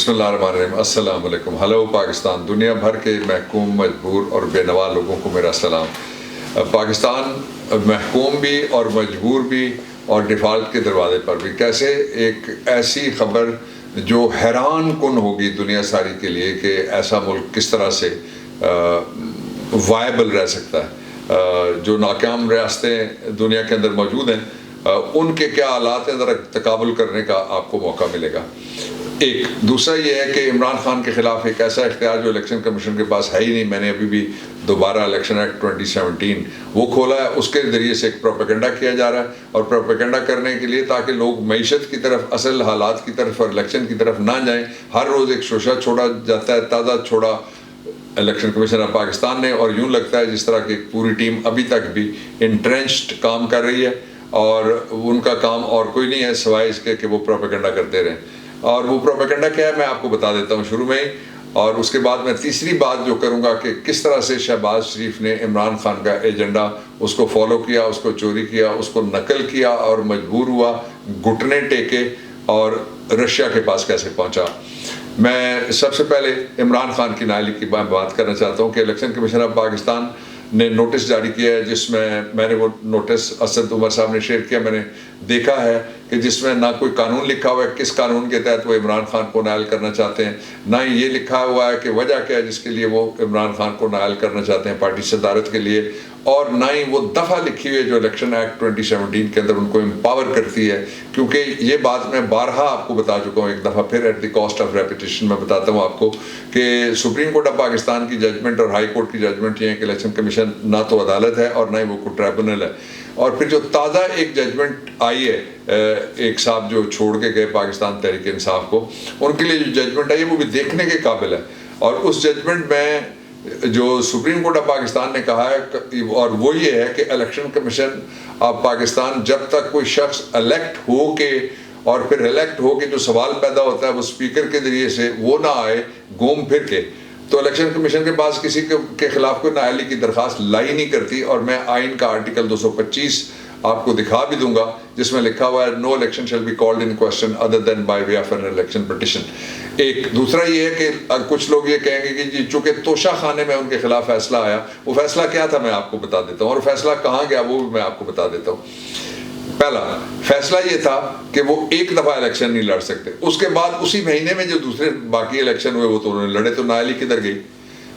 बिस्मिल्लाहिर्रहमानिर्रहीम। अस्सलाम वालेकुम। हेलो पाकिस्तान। दुनिया भर के महकूम, मजबूर और बेनवा लोगों को मेरा सलाम। पाकिस्तान महकूम भी और मजबूर भी और डिफ़ॉल्ट के दरवाजे पर भी। कैसे एक ऐसी ख़बर जो हैरान कुन होगी दुनिया सारी के लिए कि ऐसा मुल्क किस तरह से वायबल रह सकता है। जो नाकाम रियासतें दुनिया के अंदर मौजूद हैं, उनके क्या हालात हैं, ज़रा तकाबुल करने का आपको मौका मिलेगा। एक दूसरा ये है कि इमरान खान के ख़िलाफ़ एक ऐसा इख्तियार जो इलेक्शन कमीशन के पास है ही नहीं। मैंने अभी भी दोबारा इलेक्शन एक्ट 2017 वो खोला है, उसके ज़रिए से एक प्रोपेगेंडा किया जा रहा है। और प्रोपेगेंडा करने के लिए ताकि लोग मईशत की तरफ, असल हालात की तरफ और इलेक्शन की तरफ ना जाएँ, हर रोज़ एक शोशा छोड़ा जाता है, ताज़ा छोड़ा इलेक्शन कमीशन ऑफ पाकिस्तान ने। और यूँ लगता है जिस तरह की पूरी टीम अभी तक भी इंट्रेंच्ड काम कर रही है और उनका काम और कोई नहीं है सिवाय इसके कि वो प्रोपेगेंडा करते रहें। और वो प्रोपेगेंडा क्या है मैं आपको बता देता हूँ शुरू में ही। और उसके बाद मैं तीसरी बात जो करूँगा कि किस तरह से शहबाज शरीफ ने इमरान खान का एजेंडा उसको फॉलो किया, उसको चोरी किया, उसको नकल किया और मजबूर हुआ, घुटने टेके और रशिया के पास कैसे पहुँचा। मैं सबसे पहले इमरान खान की नाअहली की बात करना चाहता हूँ कि इलेक्शन कमीशन ऑफ पाकिस्तान ने नोटिस जारी किया है, जिसमें मैंने वो नोटिस असद उमर साहब ने शेयर किया। मैंने देखा है कि जिसमें ना कोई कानून लिखा हुआ है किस कानून के तहत वो इमरान खान को नाअहल करना चाहते हैं, ना ही ये लिखा हुआ है कि वजह क्या है जिसके लिए वो इमरान खान को नाअहल करना चाहते हैं पार्टी सदारत के लिए, और ना ही वो दफ़ा लिखी हुई है जो इलेक्शन एक्ट 2017 के अंदर उनको एम्पावर करती है। क्योंकि ये बात मैं बारहा आपको बता चुका हूँ, एक दफ़ा फिर at the cost of repetition मैं बताता हूँ आपको कि सुप्रीम कोर्ट ऑफ पाकिस्तान की जजमेंट और हाई कोर्ट की जजमेंट ये है कि इलेक्शन कमीशन ना तो अदालत है और ना ही वो कोई ट्राइब्यूनल है। और फिर जो ताज़ा एक जजमेंट आई है, एक साहब जो छोड़ के गए पाकिस्तान तहरीक इंसाफ को, उनके लिए जो जजमेंट आई है वो भी देखने के काबिल है। और उस जजमेंट में जो सुप्रीम कोर्ट ऑफ पाकिस्तान ने कहा है और वो ये है कि इलेक्शन कमीशन ऑफ पाकिस्तान जब तक कोई शख्स इलेक्ट हो के और फिर इलेक्ट हो के जो सवाल पैदा होता है वो स्पीकर के ज़रिए से वो ना आए घूम फिर के, तो इलेक्शन कमीशन के पास किसी के खिलाफ कोई नाअहली की दरख्वास्त लाई नहीं करती। और मैं आइन का आर्टिकल 225 आपको दिखा भी दूंगा जिसमें लिखा हुआ है no election shall be called in question other than by way of an election petition. एक दूसरा ये है कि कुछ लोग ये कहेंगे कि जी चूँकि तोशा खाने में उनके खिलाफ फैसला आया, वो फैसला क्या था मैं आपको बता देता हूँ, और फैसला कहाँ गया वो भी मैं आपको बता देता हूँ। पहला फैसला ये था कि वो एक दफ़ा इलेक्शन नहीं लड़ सकते। उसके बाद उसी महीने में जो दूसरे बाकी इलेक्शन हुए वो तो उन्होंने लड़े, तो नाअहली किधर गई?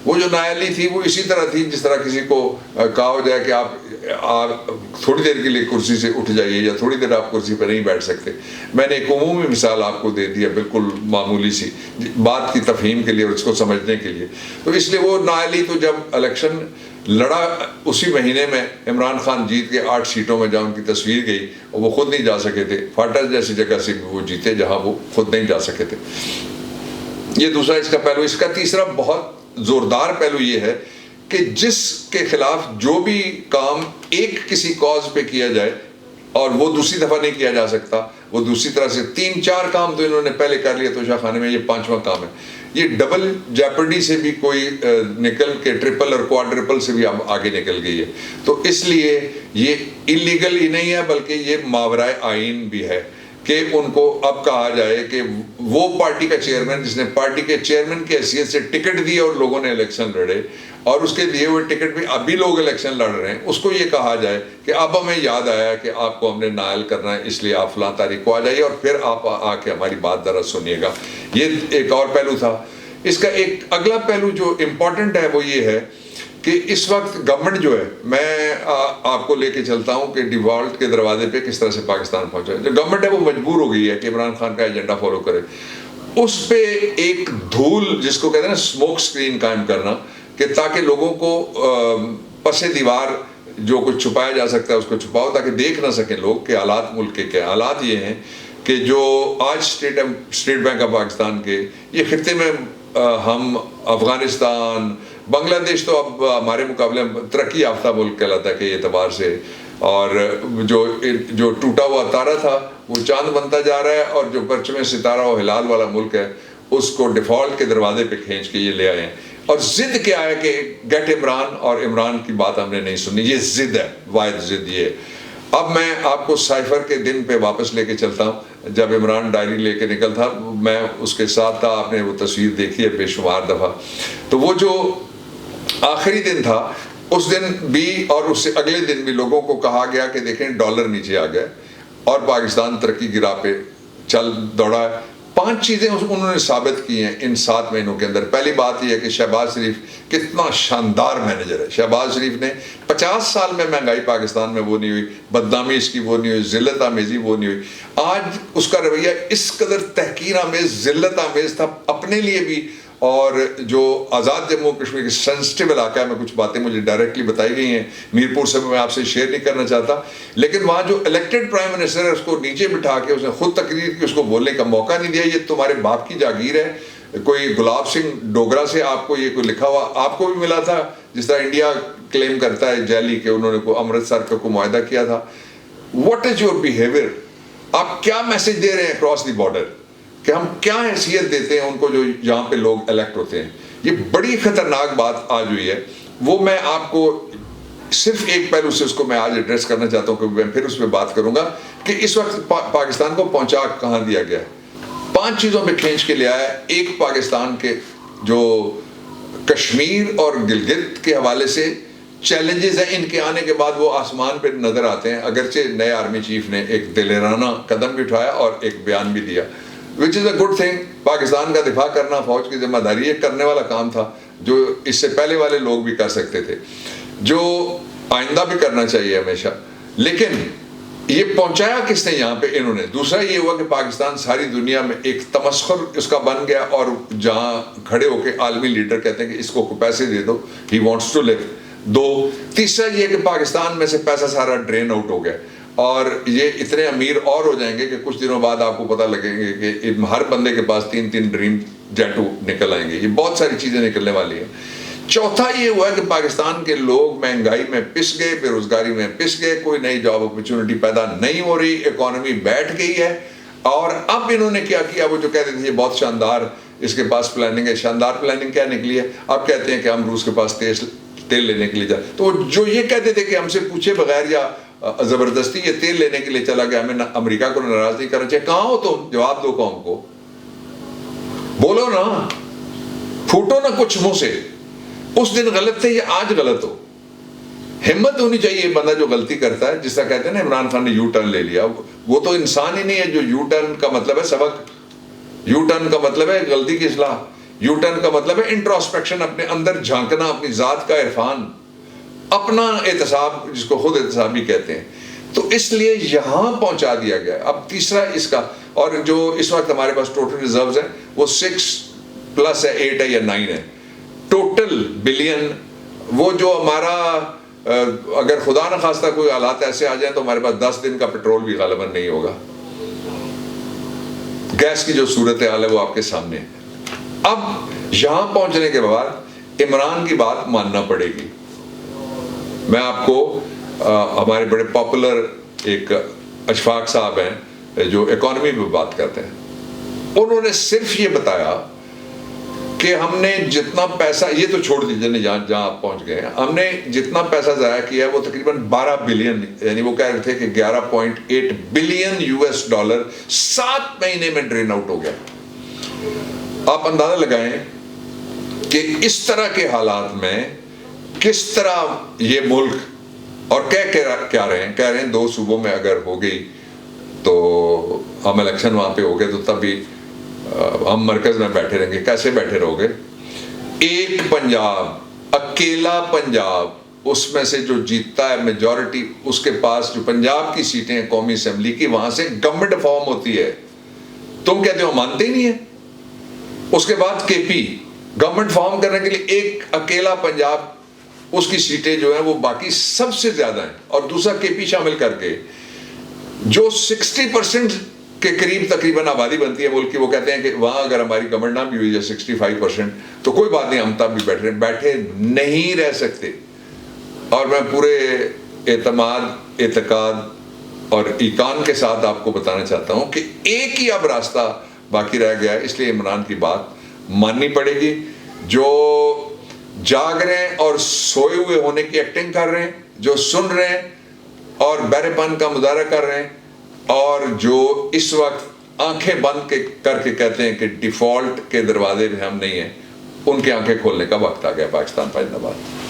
वो जो नाअहली थी वो इसी तरह थी जिस तरह किसी को कहा हो जाए कि आप थोड़ी देर के लिए कुर्सी से उठ जाइए या थोड़ी देर आप कुर्सी पर नहीं बैठ सकते। मैंने एक उमूमी मिसाल आपको दे दी है, बिल्कुल मामूली सी बात की तफहीम के लिए और उसको समझने के लिए। तो इसलिए वो नाअहली तो जब इलेक्शन लड़ा उसी महीने में इमरान खान जीत के 8 सीटों में जहाँ उनकी तस्वीर गई और वो खुद नहीं जा सके थे, फाटा जैसी जगह से वो जीते जहाँ वो खुद नहीं जा सके थे। ये दूसरा इसका पहलू। इसका तीसरा बहुत ज़ोरदार पहलू ये है कि जिसके खिलाफ जो भी काम एक किसी कॉज पे किया जाए और वो दूसरी दफ़ा नहीं किया जा सकता, वो दूसरी तरह से 3-4 काम तो इन्होंने पहले कर लिया तोशा खाने में, ये 5वां काम है। ये डबल जेपर्डी से भी कोई निकल के ट्रिपल और क्वाड्रिपल से भी अब आगे निकल गई है। तो इसलिए ये इलीगल ही नहीं है बल्कि ये मावराए आइन भी है कि उनको अब कहा जाए कि वो पार्टी का चेयरमैन जिसने पार्टी के चेयरमैन की हैसियत से टिकट दी और लोगों ने इलेक्शन लड़े और उसके दिए हुए टिकट पे अभी लोग इलेक्शन लड़ रहे हैं, उसको ये कहा जाए कि अब हमें याद आया कि आपको हमने नाअहल करना है इसलिए आप फलां तारीख को आ जाइए और फिर आप आके हमारी बात ज़रा सुनिएगा। ये एक और पहलू था। इसका एक अगला पहलू जो इम्पोर्टेंट है वो ये है कि इस वक्त गवर्नमेंट जो है, मैं आपको लेके चलता हूँ कि डिफॉल्ट के दरवाजे पे किस तरह से पाकिस्तान पहुँचा है। जो गवर्नमेंट है वो मजबूर हो गई है कि इमरान खान का एजेंडा फॉलो करे। उस पे एक धूल जिसको कहते हैं ना स्मोक स्क्रीन कायम करना कि ताकि लोगों को पसे दीवार जो कुछ छुपाया जा सकता है उसको छुपाओ ताकि देख ना सकें लोग कि हालात मुल्क के क्या हालात ये हैं कि जो आज स्टेट बैंक ऑफ पाकिस्तान के ये खित्ते में हम अफगानिस्तान बांग्लादेश तो अब हमारे मुकाबले तरक्की याफ्ता मुल्क कहलाता है के एतबार से, और जो टूटा हुआ तारा था वो चांद बनता जा रहा है और जो परचम सितारा और हिलाल वाला मुल्क है उसको डिफ़ॉल्ट के दरवाजे पे खींच के ये ले आए हैं। और ज़िद क्या है कि गेट इमरान, और इमरान की बात हमने नहीं सुनी, ये ज़िद है, वाहिद ज़िद ये। اب میں آپ کو سائفر کے دن پہ واپس لے کے چلتا ہوں جب عمران ڈائری لے کے نکل تھا، میں اس کے ساتھ تھا، آپ نے وہ تصویر دیکھی ہے بے شمار دفعہ. تو وہ جو آخری دن تھا اس دن بھی اور اس سے اگلے دن بھی لوگوں کو کہا گیا کہ دیکھیں ڈالر نیچے آ گئے اور پاکستان ترقی کی راہ پہ چل دوڑا ہے. 5 چیزیں انہوں نے ثابت کی ہیں ان 7 مہینوں کے اندر. پہلی بات یہ ہے کہ شہباز شریف کتنا شاندار مینیجر ہے. شہباز شریف نے 50 سال میں مہنگائی پاکستان میں وہ نہیں ہوئی، بدنامی اس کی وہ نہیں ہوئی، ذلت آمیزی وہ نہیں ہوئی. آج اس کا رویہ اس قدر تحقیر آمیز، ذلت آمیز تھا اپنے لیے بھی، اور جو آزاد جموں کشمیر کے سینسٹیو علاقہ ہے، میں کچھ باتیں مجھے ڈائریکٹلی بتائی گئی ہیں میرپور سے، میں آپ سے شیئر نہیں کرنا چاہتا، لیکن وہاں جو الیکٹڈ پرائم منسٹر ہے اس کو نیچے بٹھا کے اس نے خود تقریر کی، اس کو بولنے کا موقع نہیں دیا. یہ تمہارے باپ کی جاگیر ہے. کوئی گلاب سنگھ ڈوگرا سے آپ کو یہ کوئی لکھا ہوا آپ کو بھی ملا تھا، جس طرح انڈیا کلیم کرتا ہے جیلی کہ انہوں نے کوئی امرتسر کا کوئی معاہدہ کیا تھا. What is your behaviour? آپ کیا میسج دے رہے ہیں اکراس دی بارڈر، کہ ہم کیا حیثیت دیتے ہیں ان کو جو یہاں پہ لوگ الیکٹ ہوتے ہیں؟ یہ بڑی خطرناک بات آج ہوئی ہے. وہ میں آپ کو صرف ایک پہلو سے اس کو میں آج ایڈریس کرنا چاہتا ہوں، کہ میں پھر اس پہ بات کروں گا کہ اس وقت پاکستان کو پہنچا کہاں دیا گیا ہے. 5 چیزوں پہ کھینچ کے لیا ہے. ایک، پاکستان کے جو کشمیر اور گلگت کے حوالے سے چیلنجز ہیں، ان کے آنے کے بعد وہ آسمان پہ نظر آتے ہیں، اگرچہ نئے آرمی چیف نے ایک دلیرانہ قدم بھی اٹھایا اور ایک بیان بھی دیا، which is a good thing. Pakistan کا دفاع کرنا فوج کی ذمہ داری، یہ کرنے والا کام تھا جو اس سے پہلے والے لوگ بھی کر سکتے تھے، جو آئندہ بھی کرنا چاہیے ہمیشہ. لیکن یہ پہنچایا کس نے یہاں پہ؟ انہوں نے. دوسرا یہ ہوا کہ پاکستان ساری دنیا میں ایک تمسخر اس کا بن گیا، اور جہاں کھڑے ہو کے عالمی لیڈر کہتے ہیں کہ اس کو پیسے دے دو، he wants to live. 2، تیسرا یہ کہ پاکستان میں سے پیسہ سارا ڈرین آؤٹ ہو گیا، اور یہ اتنے امیر اور ہو جائیں گے کہ کچھ دنوں بعد آپ کو پتہ لگیں گے کہ ہر بندے کے پاس 3 ڈریم جیٹو نکل آئیں گے. یہ بہت ساری چیزیں نکلنے والی ہیں. چوتھا یہ ہوا کہ پاکستان کے لوگ مہنگائی میں پس گئے، بے روزگاری میں پس گئے، کوئی نئی جاب اپرچونٹی پیدا نہیں ہو رہی، اکانومی بیٹھ گئی ہے. اور اب انہوں نے کیا کیا؟ وہ جو کہتے تھے یہ بہت شاندار اس کے پاس پلاننگ ہے، شاندار پلاننگ کیا نکلی ہے؟ اب کہتے ہیں کہ ہم روس کے پاس تیل لینے کے لیے جائیں. تو جو یہ کہتے تھے کہ ہم سے پوچھے بغیر یا زبردستی یہ تیل لینے کے لیے چلا گیا، ہمیں امریکہ کو ناراض نہیں کرنا چاہیے. کہاں ہو تم؟ جواب دو قوم کو، بولو نا، پھوٹو نا کچھ منہ سے. اس دن غلط تھے، یہ آج غلط ہو. ہمت ہونی چاہیے بندہ جو غلطی کرتا ہے. جس طرح کہتے ہیں نا عمران خان نے یو ٹرن لے لیا، وہ تو انسان ہی نہیں ہے. جو یو ٹرن کا مطلب ہے سبق، یو ٹرن کا مطلب ہے غلطی کی اصلاح، یو ٹرن کا مطلب ہے انٹروسپیکشن، اپنے اندر جھانکنا، اپنی ذات کا عرفان، اپنا احتساب، جس کو خود احتساب بھی کہتے ہیں. تو اس لیے یہاں پہنچا دیا گیا. اب تیسرا اس کا، اور جو اس وقت ہمارے پاس ٹوٹل ریزروز ہیں وہ 6+ ہے، 8 ہے یا 9 ہے ٹوٹل بلین. وہ جو ہمارا اگر خدا نہ خواستہ کوئی حالات ایسے آ جائیں تو ہمارے پاس 10 دن کا پیٹرول بھی غالباً نہیں ہوگا. گیس کی جو صورتحال ہے وہ آپ کے سامنے ہے. اب یہاں پہنچنے کے بعد عمران کی بات ماننا پڑے گی. میں آپ کو ہمارے بڑے پاپولر ایک اشفاق صاحب ہیں جو اکانومی پہ بات کرتے ہیں، انہوں نے صرف یہ بتایا کہ ہم نے جتنا پیسہ، یہ تو چھوڑ دیجیے جہاں آپ پہنچ گئے ہیں، ہم نے جتنا پیسہ ضائع کیا ہے وہ تقریباً 12 بلین، یعنی وہ کہہ رہے تھے کہ 11.8 بلین $US 7 مہینے میں ڈرین آؤٹ ہو گیا. آپ اندازہ لگائیں کہ اس طرح کے حالات میں کس طرح یہ ملک، اور کیا رہے ہیں، کہہ رہے ہیں 2 صوبوں میں اگر ہو گئی تو ہم الیکشن وہاں پہ ہو گئے تو تب بھی ہم مرکز میں بیٹھے رہیں گے. کیسے بیٹھے رہو گے؟ ایک پنجاب، اکیلا پنجاب، اس میں سے جو جیتتا ہے میجورٹی، اس کے پاس جو پنجاب کی سیٹیں ہیں قومی اسمبلی کی، وہاں سے گورنمنٹ فارم ہوتی ہے. تم کہتے ہو مانتے ہی نہیں ہیں. اس کے بعد کے پی گورنمنٹ فارم کرنے کے لیے ایک اکیلا پنجاب، اس کی سیٹیں جو ہیں وہ باقی سب سے زیادہ ہیں. اور دوسرا کے پی شامل کر کے جو 60% کے قریب تقریباً آبادی بنتی ہے ملک کی، وہ کہتے ہیں کہ وہاں اگر ہماری گورنمنٹ نہ بھی ہوئی ہے 65% تو کوئی بات نہیں، ہم تب بھی بیٹھے نہیں رہ سکتے. اور میں پورے اعتماد، اعتقاد اور ایقان کے ساتھ آپ کو بتانا چاہتا ہوں کہ ایک ہی اب راستہ باقی رہ گیا ہے. اس لیے عمران کی بات ماننی پڑے گی. جو جاگ رہے ہیں اور سوئے ہوئے ہونے کی ایکٹنگ کر رہے ہیں، جو سن رہے ہیں اور بہرے پن کا مظاہرہ کر رہے ہیں، اور جو اس وقت آنکھیں بند کر کے کہتے ہیں کہ ڈیفالٹ کے دروازے پہ ہم نہیں ہیں، ان کے آنکھیں کھولنے کا وقت آ گیا پاکستان فیض آباد۔